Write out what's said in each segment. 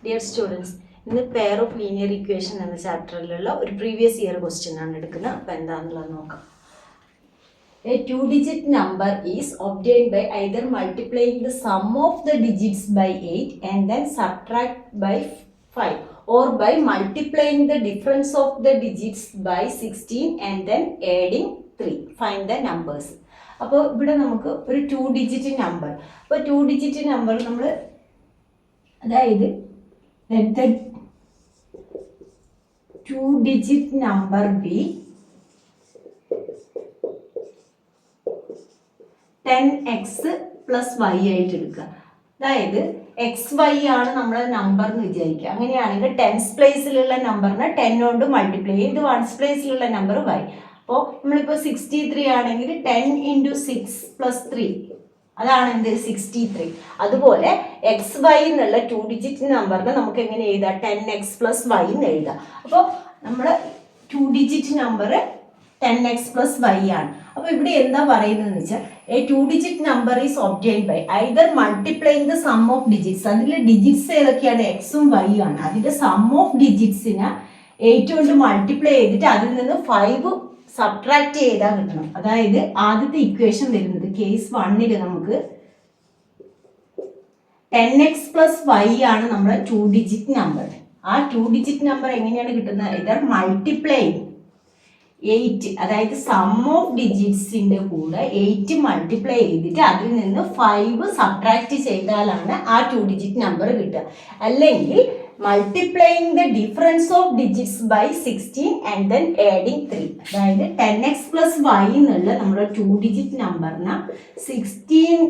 Dear students, in the pair of linear equation എന്ന ചാപ്റ്ററിലുള്ള ഒരു previous year question ആണ് എടുക്കുന്നത്. അപ്പോൾ എന്താണെന്നുള്ളത് നോക്കാം. A two-digit number is obtained by either multiplying the sum of the digits by 8 and then subtract by 5 or by multiplying the difference of the digits by 16 and then adding 3. Find the numbers. അപ്പോൾ ഇവിടെ നമുക്ക് ഒരു 2-digit number, അപ്പോൾ 2-digit number നമ്മൾ അതായത് let the 2-digit number be 10x plus y ആയിട്ട് എടുക്കുക. അതായത് എക്സ് വൈ ആണ് നമ്മുടെ നമ്പർ എന്ന് വിചാരിക്കുക. അങ്ങനെയാണെങ്കിൽ ടെൻസ് പ്ലേസിലുള്ള നമ്പറിനെ 10 കൊണ്ട് മൾട്ടിപ്ലൈ ചെയ്യും. ഇത് വൺസ് പ്ലേസിലുള്ള നമ്പർ y. അപ്പോൾ നമ്മളിപ്പോൾ 63 ആണെങ്കിൽ 10 × 6 + 3 അതാണ് എന്ത് 63. അതുപോലെ എക്സ് വൈ എന്നുള്ള 2-digit നമ്പറിന് നമുക്ക് എങ്ങനെ എഴുതാം 10x + y എന്ന് എഴുതാം. അപ്പോൾ നമ്മുടെ 2-digit നമ്പർ 10x + y ആണ്. അപ്പോൾ ഇവിടെ എന്താ പറയുന്നതെന്ന് വെച്ചാൽ a 2-digit number is obtained by either multiplying the sum of digits. അതിലെ ഡിജിറ്റ്സ് ഏതൊക്കെയാണ് എക്സും വൈ ആണ്. അതിന്റെ സം ഓഫ് ഡിജിറ്റ്സിനെ 8 കൊണ്ട് മൾട്ടിപ്ലൈ ചെയ്തിട്ട് അതിൽ നിന്ന് 5 സബ്ട്രാക്ട് ചെയ്താൽ കിട്ടണം. അതായത് ആദ്യത്തെ ഇക്വേഷൻ വരുന്നത് കേസ് 1 നമുക്ക് 10x + y ആണ് നമ്മുടെ 2-digit നമ്പർ. ആ 2-digit നമ്പർ എങ്ങനെയാണ് കിട്ടുന്നത്? ഇതർ മൾട്ടിപ്ലൈ 8, അതായത് സം ഓഫ് ഡിജിറ്റ്സിന്റെ കൂടെ 8 മൾട്ടിപ്ലൈ ചെയ്തിട്ട് അതിൽ നിന്ന് 5 സബ്ട്രാക്ട് ചെയ്താലാണ് ആ 2-digit നമ്പർ കിട്ടുക. അല്ലെങ്കിൽ multiplying the difference of digits by 16 and then adding 3. അതായത് 10x + y എന്നുള്ള നമ്മുടെ 2-digit നമ്പറിനെ 16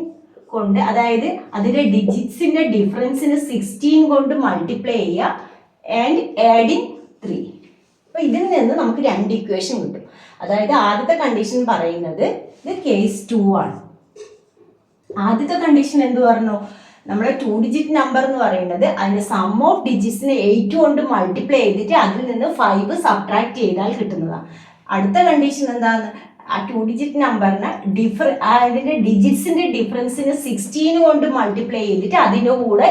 കൊണ്ട്, അതായത് അതിന്റെ ഡിജിറ്റ്സിന്റെ ഡിഫറൻസിന് 16 കൊണ്ട് മൾട്ടിപ്ലൈ ചെയ്യുക ആൻഡ് ആഡിങ് 3. അപ്പോൾ ഇതിൽ നിന്ന് നമുക്ക് 2 ഇക്വേഷൻ കിട്ടും. അതായത് ആദ്യത്തെ കണ്ടീഷൻ പറയുന്നത് ഇത് കേസ് 2 ആണ്. ആദ്യത്തെ കണ്ടീഷൻ എന്ത് പറഞ്ഞു? നമ്മുടെ 2-digit നമ്പർ എന്ന് പറയുന്നത് അതിന്റെ സം ഓഫ് ഡിജിറ്റ്സിനെ 8 കൊണ്ട് മൾട്ടിപ്ലൈ ചെയ്തിട്ട് അതിൽ നിന്ന് 5 സബ്ട്രാക്ട് ചെയ്താൽ കിട്ടുന്നതാണ്. അടുത്ത കണ്ടീഷൻ എന്താണ്? ആ 2-digit നമ്പറിന് അതിന്റെ ഡിജിറ്റ്സിന്റെ ഡിഫറൻസിന് 16 കൊണ്ട് മൾട്ടിപ്ലൈ ചെയ്തിട്ട് അതിൻ്റെ കൂടെ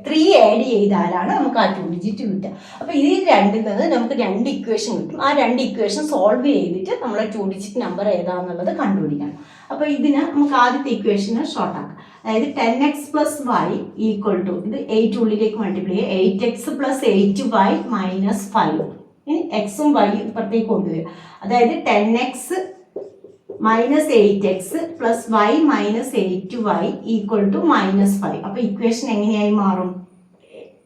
3 ആഡ് ചെയ്താലാണ് നമുക്ക് ആ 2-digit കിട്ടുക. അപ്പോൾ ഈ രണ്ടിൽ നിന്ന് നമുക്ക് 2 ഇക്വേഷൻ കിട്ടും. ആ 2 ഇക്വേഷൻ സോൾവ് ചെയ്തിട്ട് നമ്മളെ 2-digit നമ്പർ ഏതാണെന്നുള്ളത് കണ്ടുപിടിക്കണം. അപ്പോൾ ഇതിന് നമുക്ക് ആദ്യത്തെ ഇക്വേഷന് ഷോർട്ട് ആക്കാം. അതായത് 10x + y = ഇത് 8 ഉള്ളിലേക്ക് മൾട്ടിപ്ലൈ ചെയ്യുക. 8x + 8y - 5. ഇനി എക്സും വൈ ഇപ്പുറത്തേക്ക് കൊണ്ടുവരിക. അതായത് 10x - 8x + y - 8y = -5. അപ്പോൾ ഇക്വേഷൻ എങ്ങനെയായി മാറും?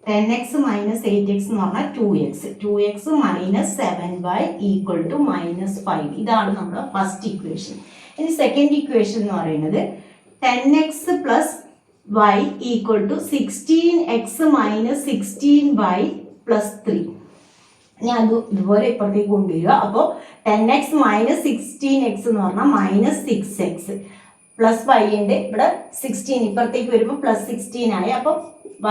10x - 8x എന്ന് പറഞ്ഞാൽ 2x. 2x - 7y = -5. ഇതാണ് നമ്മുടെ ഫസ്റ്റ് ഇക്വേഷൻ. ഇനി സെക്കൻഡ് ഇക്വേഷൻ എന്ന് പറയുന്നത് 10x + y = 16x - 16y + 3. ഞാൻ അത് ഇതുപോലെ ഇപ്പുറത്തേക്ക് കൊണ്ടുവരിക. അപ്പോൾ 10x - 16x എന്ന് പറഞ്ഞാൽ -6x + y ഉണ്ട്. ഇവിടെ 16 ഇപ്പുറത്തേക്ക് വരുമ്പോൾ +16 ആയി. അപ്പോൾ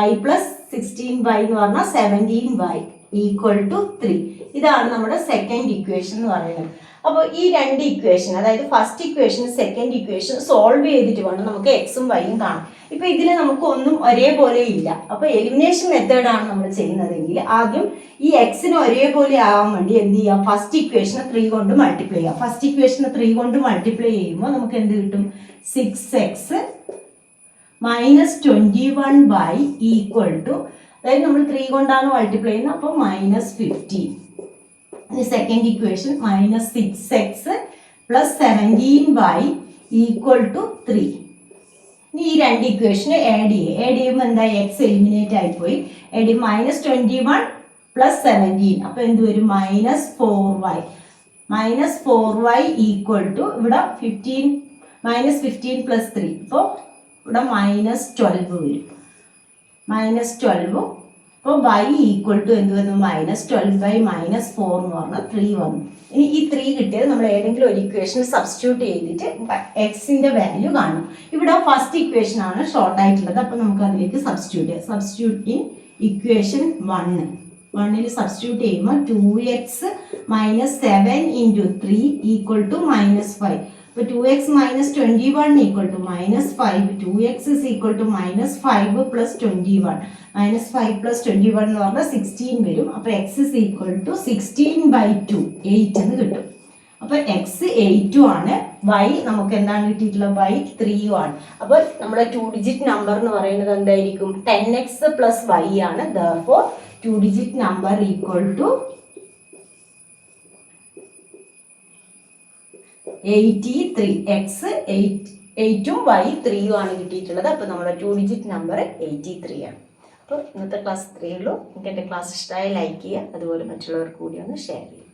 y + 16y എന്ന് പറഞ്ഞാൽ 17y = 3. ഇതാണ് നമ്മുടെ സെക്കൻഡ് ഇക്വേഷൻ എന്ന് പറയുന്നത്. അപ്പോൾ ഈ 2 ഇക്വേഷൻ, അതായത് first equation second equation solve ചെയ്തിട്ട് വേണം നമുക്ക് എക്സും വൈയും കാണാം. ഇപ്പൊ ഇതിൽ നമുക്ക് ഒന്നും ഒരേപോലെ ഇല്ല. അപ്പൊ എലിമിനേഷൻ മെത്തേഡാണ് നമ്മൾ ചെയ്യുന്നതെങ്കിൽ ആദ്യം ഈ എക്സിന് ഒരേപോലെ ആവാൻ വേണ്ടി എന്ത് ചെയ്യാം? ഫസ്റ്റ് ഇക്വേഷനെ 3 കൊണ്ട് മൾട്ടിപ്ലൈ ചെയ്യാം. ഫസ്റ്റ് ഇക്വേഷനെ 3 കൊണ്ട് മൾട്ടിപ്ലൈ ചെയ്യുമ്പോൾ നമുക്ക് എന്ത് കിട്ടും? 6x - 21y = അതായത് നമ്മൾ 3 കൊണ്ടാണ് മൾട്ടിപ്ലൈ ചെയ്യുന്നത്. അപ്പോൾ -15. Second equation -6x + 17y = 3. ഇനി ഈ 2 ഇക്വേഷന് ആഡ് ചെയ്യുമ്പോൾ എന്താ? എക്സ് എലിമിനേറ്റ് ആയിപ്പോയി. ആഡ് ചെയ്യും -21 + 17. അപ്പോൾ എന്ത് വരും? -4y. -4y = ഇവിടെ 15 + 3. അപ്പോൾ ഇവിടെ -12 വരും. -12. അപ്പോൾ y = എന്ത് വന്നു? -12/-4 എന്ന് പറഞ്ഞാൽ 3 വന്നു. ഇനി ഈ 3 കിട്ടിയത് നമ്മൾ ഏതെങ്കിലും ഒരു ഇക്വേഷൻ സബ്സ്റ്റിറ്റ്യൂട്ട് ചെയ്തിട്ട് എക്സിന്റെ വാല്യൂ കാണും. ഇവിടെ ഫസ്റ്റ് ഇക്വേഷൻ ആണ് ഷോർട്ട് ആയിട്ടുള്ളത്. അപ്പോൾ നമുക്ക് അതിലേക്ക് സബ്സ്റ്റിറ്റ്യൂട്ട് ചെയ്യാം. സബ്സ്റ്റിറ്റ്യൂട്ട് ഇൻ ഇക്വേഷൻ 1 സബ്സ്റ്റിറ്റ്യൂട്ട് ചെയ്യുമ്പോൾ 2x - 7 × 3 = -5. അപ്പോൾ 2x minus 21 equal to -5. 2x is equal to -5 plus 21. -5 plus 21 എന്ന് പറഞ്ഞാൽ 16 വരും. അപ്പോൾ എക്സ് ഇസ് ഈക്വൽ ടു 16/2 8 എന്ന് കിട്ടും. അപ്പോൾ എക്സ് 8 ആണ്, വൈ നമുക്ക് എന്താണ് കിട്ടിയിട്ടുള്ളത്, വൈ 3 ആണ്. അപ്പോൾ നമ്മുടെ 2 ഡിജിറ്റ് നമ്പർ എന്ന് പറയുന്നത് എന്തായിരിക്കും, 10x പ്ലസ് വൈ ആണ്. therefore 2 digit number equal to 83. X 8ഉം വൈ 3ഉം ആണ് കിട്ടിയിട്ടുള്ളത്. അപ്പോൾ നമ്മുടെ 2 ഡിജിറ്റ് നമ്പർ 83 ആണ്. അപ്പോൾ ഇന്നത്തെ ക്ലാസ് 3 ഉള്ളൂ. നിങ്ങൾക്ക് എൻ്റെ ക്ലാസ് ഇഷ്ടമായി ലൈക്ക് ചെയ്യുക, അതുപോലെ മറ്റുള്ളവർക്ക് കൂടി ഒന്ന് ഷെയർ ചെയ്യുക.